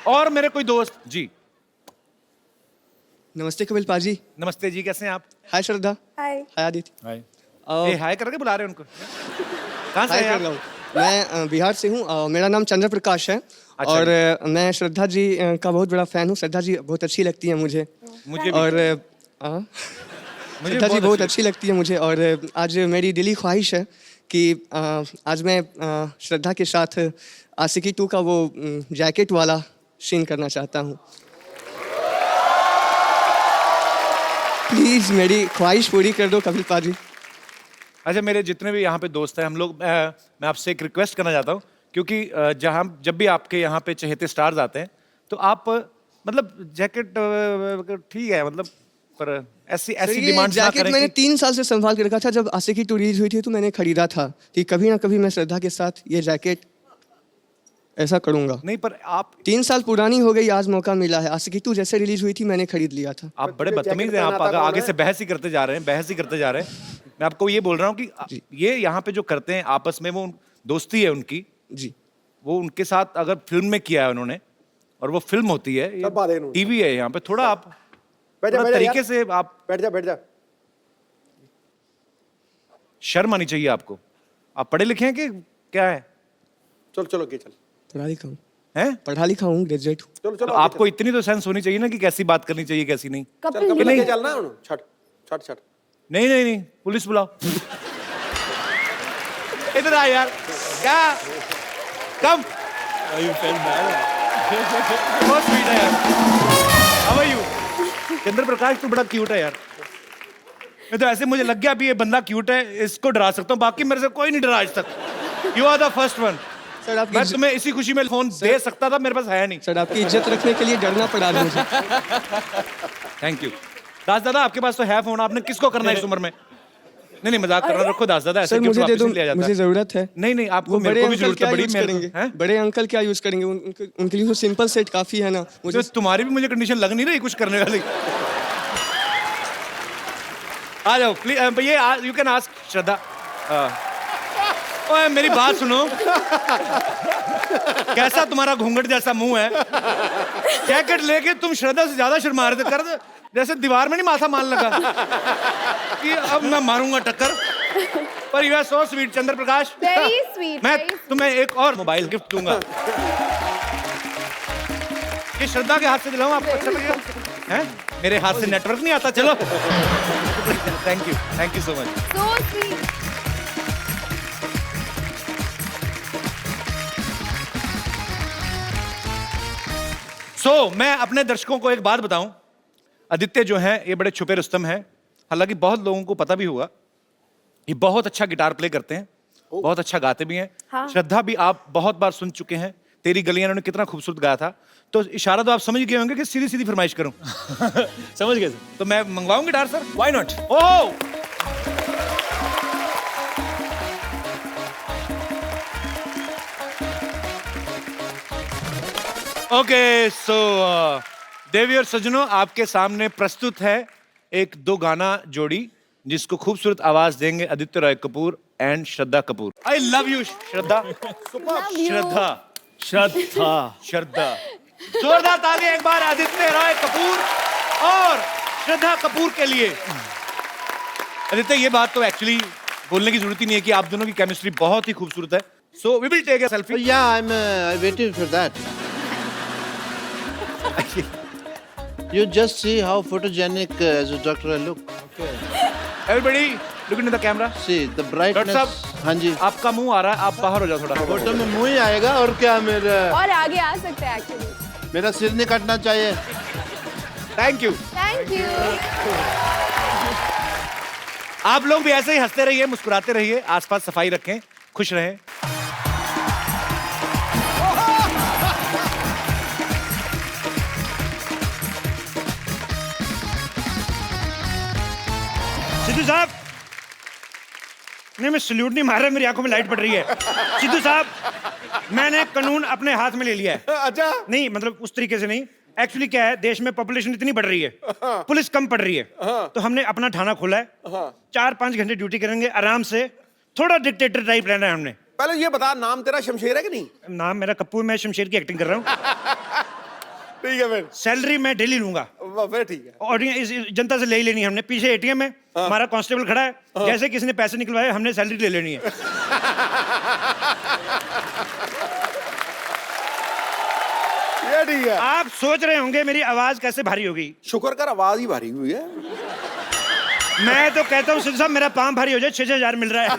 और मेरे कोई दोस्त जी। नमस्ते कपिल पाजी। नमस्ते जी, कैसे हैं आप? हाय श्रद्धा। हाय। हाय आदित्य। हाय। ये हाय करके बुला रहे हैं उनको? कहाँ से हाय हैं कर रहा आप? हूँ। मैं बिहार से हूँ। मेरा नाम चंद्र प्रकाश है। अच्छा और मैं श्रद्धा जी का बहुत बड़ा फैन हूँ। श्रद्धा जी बहुत अच्छी लगती है मुझे। मुझे भी। और श्रद्धा जी बहुत अच्छी लगती है मुझे। और आज मेरी दिली ख्वाहिश है कि आज मैं श्रद्धा के साथ आशिकी 2 का वो जैकेट वाला सीन करना चाहता हूँ। प्लीज मेरी ख्वाहिश पूरी कर दो कपिल पाजी। अच्छा, मेरे जितने भी यहाँ पे दोस्त हैं, हम लोग, मैं आपसे एक रिक्वेस्ट करना चाहता हूँ, क्योंकि जब भी आपके यहाँ पे चहेते स्टार्स आते हैं, तो आप मतलब जैकेट ठीक है, मतलब पर ऐसी सर, ये डिमांड ना जैकेट करें मैंने कि 3 साल से संभाल के रखा था। जब आशिकी 2 रिलीज हुई थी तो मैंने खरीदा था कि कभी ना कभी मैं श्रद्धा के साथ ये जैकेट ऐसा करूंगा। नहीं, पर आप 3 साल पुरानी हो गई, आज मौका मिला है। आशिकी 2 जैसे रिलीज हुई थी मैंने खरीद लिया था। आप बड़े जैकेट बदतमीज हैं। आप पहनाता कौन आगे है? से बहस ही करते जा रहे हैं, बहस ही करते जा रहे हैं। मैं आपको ये बोल रहा हूँ कि ये यहाँ पे जो करते हैं आपस में, वो दोस्ती है उनकी, जी। वो उनके साथ अगर फिल्म में किया है उन्होंने, और वो फिल्म होती है, तब बात है इन्होंने। टीवी है यहाँ पे, थोड़ा आप बैठ जा, थोड़ा बैठ जा तरीके यार। से आप, बैठ जा बैठ जा। शर्म आनी चाहिए आपको। आप पढ़े लिखे हैं कि क्या है? चलो चलो आगे चल। पढ़ा लिखा हूँ। हैं? पढ़ा लिखा हूँ, ग्रेजुएट हूँ। चलो तो चलो आपको इतनी तो सेंस होनी चाहिए ना कि कैसी बात करनी चाहिए, कैसी नहीं। चल कपिल कपिल नहीं। आगे चलना है। छट छट छट। नहीं, पुलिस बुलाओ। इधर आ यार, क्या कम। बहुत स्वीट है यार। How are you? Chandra Prakash तो बड़ा क्यूट है यार। नहीं तो ऐसे मुझे लग गया अभी ये बंदा क्यूट है, इसको डरा सकता हूँ, बाकी मेरे से कोई नहीं डरा आज तक। You are the first one. Sir मैं आपकी तुम्हें इसी खुशी में फोन दे सकता था, मेरे पास है नहीं। सर आपकी इज्जत रखने के लिए डरना पड़ा मुझे। Thank you. दास दादा, आपके पास तो है फोन, आपने किसको करना है इस उम्र में? नहीं नहीं मजाक कर रहा हूँ, रखो 10 दादा, ऐसे सर गिफ्ट मुझे दे वापस दो, नहीं लिया जाता। मुझे जरूरत है। नहीं नहीं आपको वो मेरे बड़े को भी अंकल जरूरत क्या है बड़ी, यूज मेरे करेंगे? को हैं? बड़े अंकल क्या यूज करेंगे? उनके लिए तो सिंपल सेट काफी है ना। मुझे तो तुम्हारी भी मुझे कंडीशन लग नहीं रही कुछ करने वाली। आ जाओ प्लीज, ये यू कैन आस्क श्रद्धा। ओए मेरी बात सुनो, कैसा तुम्हारा घूंघट जैसा मुंह है, जैकेट लेके तुम श्रद्धा से ज्यादा शर्मा रहे थे, कर दे जैसे दीवार में नहीं माथा मान लगा कि अब मैं मारूंगा टक्कर। पर you are so sweet Chandra Prakash. Very sweet. मैं तुम्हें एक और मोबाइल गिफ्ट दूंगा। ये श्रद्धा के हाथ से दिलाऊं, आपको अच्छा लगेगा? हैं? मेरे हाथ से नेटवर्क नहीं आता, चलो। Thank you so much. So sweet. मैं अपने दर्शकों को एक बात बताऊं, आदित्य जो हैं ये बड़े छुपे रुस्तम हैं, हालांकि बहुत लोगों को पता भी होगा, ये बहुत अच्छा गिटार प्ले करते हैं, बहुत अच्छा गाते भी हैं। हाँ। श्रद्धा भी आप बहुत बार सुन चुके हैं, तेरी गलियां इन्होंने कितना खूबसूरत गाया था, तो इशारा तो आप समझ गए होंगे कि सीधी सीधी फरमाइश करूं। समझ गए सर। तो मैं मंगवाऊं guitar sir? Why not? Oh okay, so देवी और सजनों, आपके सामने प्रस्तुत है एक 2 गाना जोड़ी जिसको खूबसूरत आवाज देंगे Aditya Roy Kapur and Shraddha Kapoor. I love you Shraddha. Shraddha Shraddha जोरदार ताली एक बार आदित्य रॉय कपूर और श्रद्धा कपूर के लिए। आदित्य, ये बात तो एक्चुअली बोलने की जरूरत ही नहीं है कि आप दोनों की केमिस्ट्री बहुत ही खूबसूरत है। So we will take a selfie. Yeah, I'm waiting for that. You just see how photogenic as a doctor I look. Everybody look into the camera. See the brightness. Doctor साहब, हाँ जी। आपका मुंह आ रहा है, आप बाहर हो जाओ थोड़ा। फोटो में मुंह ही आएगा और क्या, मेरा और आगे आ सकते हैं एक्चुअली। मेरा सिर नहीं कटना चाहिए। Thank you. Thank you. आप लोग भी ऐसे ही हंसते रहिए, मुस्कुराते रहिए, आसपास सफाई रखें, खुश रहें। सिद्धू साहब, नहीं मैं सल्यूट नहीं मार रहा, मेरी आंखों में लाइट पड़ रही है। सिद्धू साहब, मैंने कानून अपने हाथ में ले लिया है। अच्छा। नहीं मतलब उस तरीके से नहीं, एक्चुअली क्या है, देश में पॉपुलेशन इतनी बढ़ रही है, पुलिस कम पड़ रही है, तो हमने अपना थाना खोला है। 4-5 घंटे ड्यूटी करेंगे आराम से, थोड़ा डिक्टेटर टाइप रहना है हमने। पहले ये बता, नाम तेरा शमशेर है कि नहीं? नाम मेरा कप्पू है, मैं शमशेर की एक्टिंग कर रहा हूँ। ठीक है फिर। सैलरी मैं डेली लूंगा। फिर ठीक है। और इस जनता से ले ही लेनी है हमने। पीछे एटीएम है, हमारा कांस्टेबल खड़ा है, जैसे किसी ने पैसे निकलवाए हमने सैलरी ले लेनी है। ये ठीक है। आप सोच रहे होंगे मेरी आवाज कैसे भारी होगी। शुक्र कर आवाज ही भारी हुई है। मैं तो कहता हूँ सिद्धू साहब, मेरा पाँव भारी हो जाए, 6,000 मिल रहा है।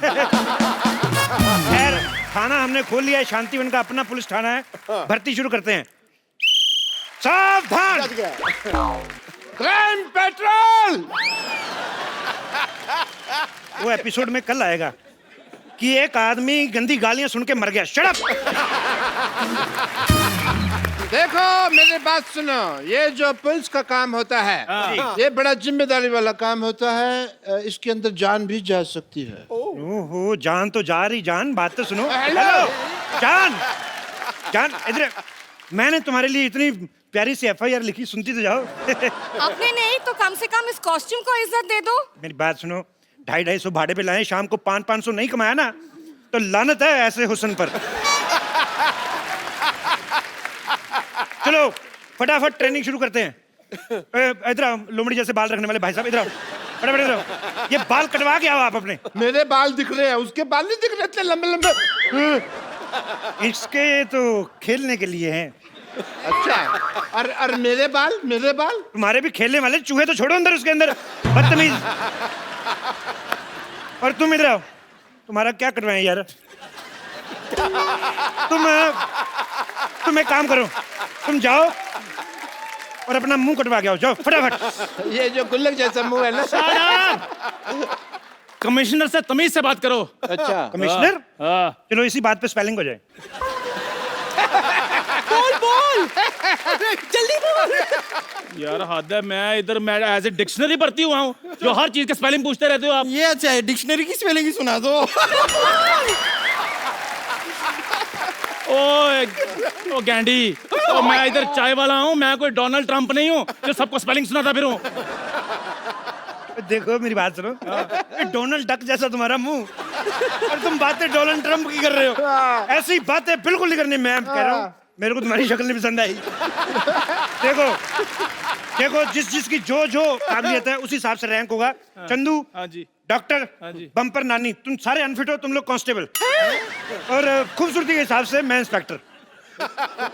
खैर, थाना हमने खोल लिया है, शांतिवन का अपना पुलिस थाना है, भर्ती शुरू करते हैं। सावधान! Crime petrol! वो एपिसोड में कल आएगा कि एक आदमी गंदी गालियां सुन के मर गया। Shut up! देखो मेरी बात सुनो, ये जो पुलिस का काम होता है, ये बड़ा जिम्मेदारी वाला काम होता है। इसके अंदर जान भी जा सकती है। ओहो, जान तो जा रही, जान बात तो सुनो। हेलो! जान, जान इधर। मैंने तुम्हारे लिए इतनी प्यारी सी FIR लिखी, सुनती तो जाओ। अपने नहीं तो कम से कम इस कॉस्ट्यूम को इज्जत दे दो। मेरी बात सुनो, 250-250 भाड़े पे लाए, शाम को 500-500 नहीं कमाया ना तो लानत है ऐसे हुस्न पर। चलो फटाफट ट्रेनिंग शुरू करते हैं। इधर आओ, लोमड़ी जैसे बाल रखने वाले भाई साहब, इधर आओ, फटाफट इधर आओ। ये बाल कटवा के आओ आप अपने। मेरे बाल दिख रहे हैं, उसके बाल नहीं दिख रहे इतने लंबे लंबे। इसके तो खेलने के लिए हैं। अच्छा, और मेरे बाल, मेरे बाल? तुम्हारे भी खेलने वाले, चूहे तो छोड़ो अंदर, उसके अंदर बदतमीज। और तुम इधर आओ, तुम्हारा क्या करवाएं यार? तुम एक काम करो, तुम जाओ और अपना मुंह कटवा के आओ, जाओ फटाफट। ये जो गुल्लक जैसा मुंह है ना। कमिश्नर से तमीज से बात करो। अच्छा, कमिश्नर? चलो इसी बात पे स्पेलिंग हो जाए। बोल बोल, जल्दी बोल। यार हद है, मैं इधर मैं एज ए डिक्शनरी पढ़ती हुआ हूँ जो हर चीज के स्पेलिंग पूछते रहते हो आप। ये अच्छा है, डिक्शनरी की स्पेलिंग ही सुना दो। ओ गैंडी, ओ मैं इधर चाय वाला हूँ, मैं कोई डोनाल्ड ट्रंप नहीं हूँ जो सबको स्पेलिंग सुनाता फिरूं। देखो मेरी बात सुनो, ये डोनाल्ड डक जैसा तुम्हारा मुंह, और तुम बातें डोनाल्ड ट्रंप की कर रहे हो। ऐसी बातें बिल्कुल नहीं करनी। मैं कह रहा हूँ, मेरे को तुम्हारी शक्ल नहीं पसंद आई। देखो देखो, जिसकी जो काबिलियत है उसी हिसाब से रैंक होगा। चंदू हाँ जी, डॉक्टर, हाँ जी। बम्पर नानी, तुम सारे अनफिट हो, तुम लोग कांस्टेबल, और खूबसूरती के हिसाब से मैं इंस्पेक्टर।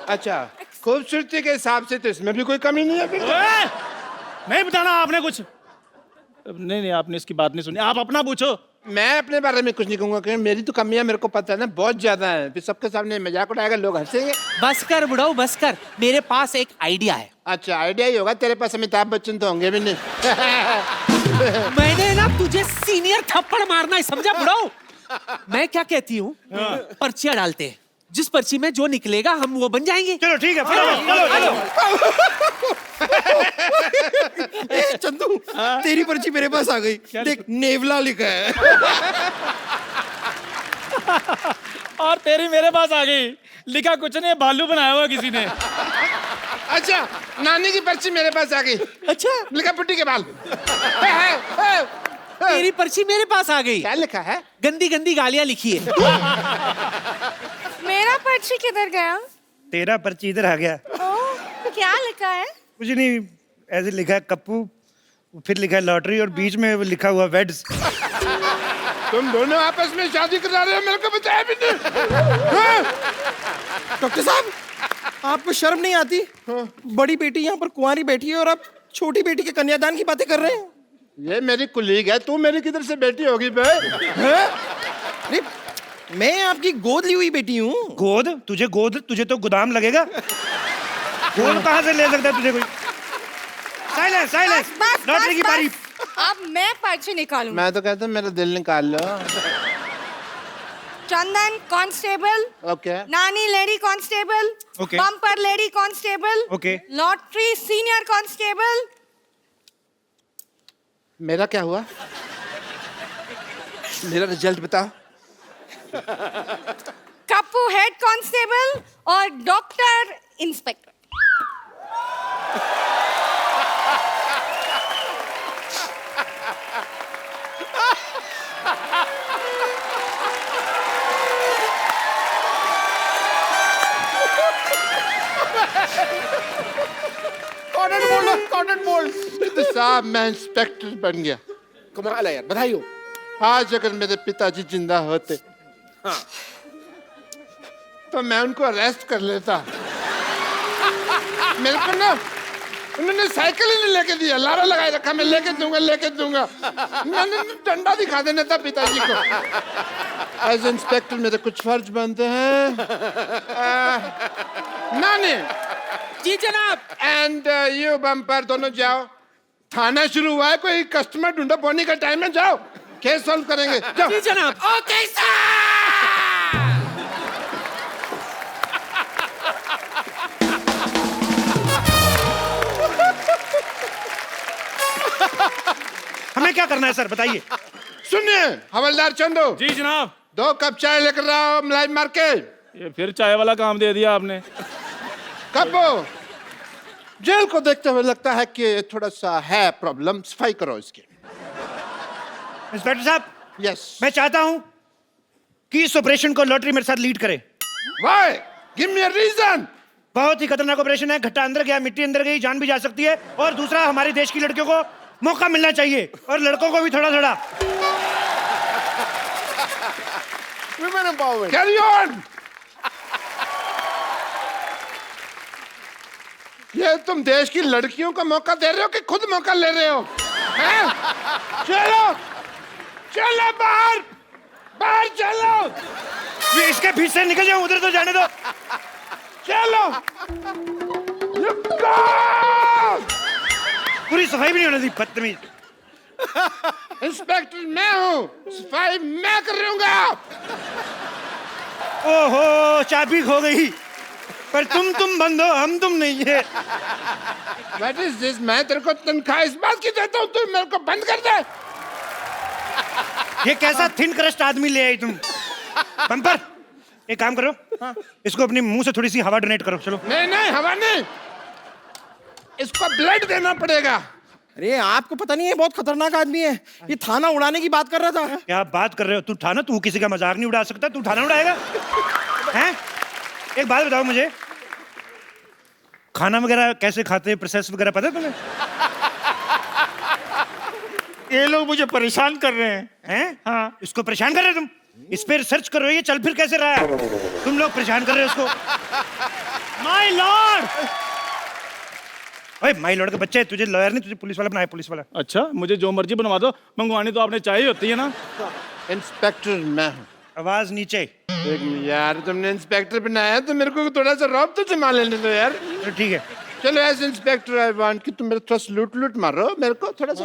अच्छा, खूबसूरती के हिसाब से तो इसमें भी कोई कमी नहीं है फिर। ओए, नहीं बताना आपने कुछ। नहीं आपने इसकी बात नहीं सुनी, आप अपना पूछो। मैं अपने बारे में कुछ नहीं कहूंगा, क्योंकि मेरी तो कमियां मेरे को पता है ना, बहुत ज्यादा है। फिर सबके सामने मजाक उड़ाएगा, लोग हंसेंगे। बस कर बुढ़ाऊ, बस कर, मेरे पास एक आइडिया है। अच्छा, आइडिया ही होगा तेरे पास, अमिताभ बच्चन तो होंगे भी नहीं। मैंने ना तुझे सीनियर थप्पड़ मारना है, समझा बुढ़ाऊ? मैं क्या कहती हूँ, पर्चियां डालते हैं, जिस पर्ची में जो निकलेगा हम वो बन जाएंगे। चलो ठीक है, चलो। चंदू, तेरी पर्ची मेरे पास आ गई। देख, नेवला लिखा है। और तेरी मेरे पास आ गई, लिखा कुछ नहीं, भालू बनाया हुआ किसी ने। अच्छा, नानी की पर्ची मेरे पास आ गई। अच्छा, लिखा पुट्टी के बाल। तेरी पर्ची मेरे पास आ गई। क्या लिखा है? गंदी गंदी गालियां लिखी है। मेरा पर्ची किधर गया? तेरा पर्ची इधर आ गया। ओह, क्या लिखा है? कुछ नहीं, ऐसे लिखा है कप्पू, फिर लिखा है लॉटरी, और बीच में लिखा हुआ वेड्स। तुम दोनों आपस में शादी करा रहे हो, मेरे को बताया भी नहीं। डॉक्टर साहब, आपको शर्म नहीं आती? बड़ी बेटी यहाँ पर कुंवारी बैठी है और आप छोटी बेटी के कन्यादान की बातें कर रहे हैं। ये मेरी कुलीग है, तू मेरी किधर से बेटी होगी बे? अरे, मैं आपकी गोद ली हुई बेटी हूँ। गोद? तुझे तो गोदाम लगेगा। गोद कहाँ से ले सकता है तुझे कोई? साइलेंस, बस, लॉटरी की बारी। अब मैं पर्ची निकालूं। मैं तो कहता हूँ मेरा दिल निकाल लो। Chandan constable, okay. नानी lady constable, okay. Bumper lady constable, okay. Lottery senior constable. मेरा क्या हुआ? मेरा रिजल्ट बताओ। कप्पू हेड कांस्टेबल और डॉक्टर इंस्पेक्टर। Cotton bold. तो साहब, मैं इंस्पेक्टर बन गया। कमाल है यार, बधाई हो। आज अगर मेरे पिताजी जिंदा होते, हाँ, तो मैं उनको अरेस्ट कर लेता। मेरे को ना उन्होंने साइकिल ही नहीं लेके दिया, लारा लगाए रखा, मैं लेके दूंगा। मैंने डंडा दिखा देना था पिताजी को। एज इंस्पेक्टर मेरे कुछ फर्ज बनते हैं। नानी जी जनाब। एंड यू बम्पर, दोनों जाओ। थाना शुरू हुआ है, कोई कस्टमर ढूंढो, बोनी का टाइम है, जाओ, केस सॉल्व करेंगे। जाओ। जी जनाब। Okay sir. हमें क्या करना है सर, बताइए। सुनिए हवलदार चंदू। जी जनाब। 2 कप चाय लेकर आओ, मलाई मार के। ये फिर चाय वाला काम दे दिया आपने। कब जेल को देखते हुए लगता है कि थोड़ा सा है प्रॉब्लम, सफाई करो इसकी। इंस्पेक्टर साहब, यस। मैं चाहता हूं कि इस ऑपरेशन को लॉटरी मेरे साथ लीड करे। Why? Give me a reason. बहुत ही खतरनाक ऑपरेशन है, घट्टा अंदर गया, मिट्टी अंदर गई, जान भी जा सकती है। और दूसरा, हमारे देश की लड़कियों को मौका मिलना चाहिए, और लड़कों को भी थोड़ा थोड़ा। Women empowerment. Carry on. ये तुम देश की लड़कियों को मौका दे रहे हो कि खुद मौका ले रहे हो? हैं? चलो बाहर, बाहर चलो। ये इसके बीच से निकल जाओ, उधर तो जाने दो। चलो। पूरी सफाई भी नहीं होने दी, बदतमीज। इंस्पेक्टर मैं हूँ, सफाई मैं कर रहूंगा। ओहो, चाबी खो गई। पर तुम बंद हो, हम तुम नहीं है। What is this? मैं तेरे को तनख्वाह इस बात की देता हूँ, तू मेरे को बंद कर दे। ये कैसा थिन क्रस्ट आदमी ले आई तुम? बम्पर, एक काम करो, इसको अपने मुंह से थोड़ी सी हवा डोनेट करो। चलो। नहीं हवा नहीं, इसको ब्लड देना पड़ेगा। अरे आपको पता नहीं है, बहुत खतरनाक आदमी है। ये थाना उड़ाने की बात कर रहा था। क्या बात कर रहे हो? तू थाना, तू किसी का मजाक नहीं उड़ा सकता, तू थाना उड़ाएगा? हैं? एक बात बताओ मुझे, खाना वगैरह कैसे खाते हैं, प्रोसेस वगैरह पता है तुम्हें? ये लोग मुझे परेशान कर रहे हैं। हाँ, इसको परेशान कर रहे हो तुम? इस पे रिसर्च करो, ये चल फिर कैसे रहा है? तुम लोग परेशान कर रहे हो इसको। My Lord. ओए माय लॉर्ड का बच्चा है, तुझे लॉयर नहीं, तुझे पुलिस वाला बनाया, पुलिस वाला। अच्छा, मुझे जो मर्जी बनवा दो, मंगवानी तो आपने चाहिए होती है ना। इंस्पेक्टर मैं हूँ। आवाज नीचे। यार तुमने इंस्पेक्टर बनाया तो मेरे को थोड़ा सा रौब तो जमा लेने दो यार। तो ठीक है, चलो एज इंस्पेक्टर आई वांट कि तुम मेरे थोड़ा लूट मारो मेरे को थोड़ा सा।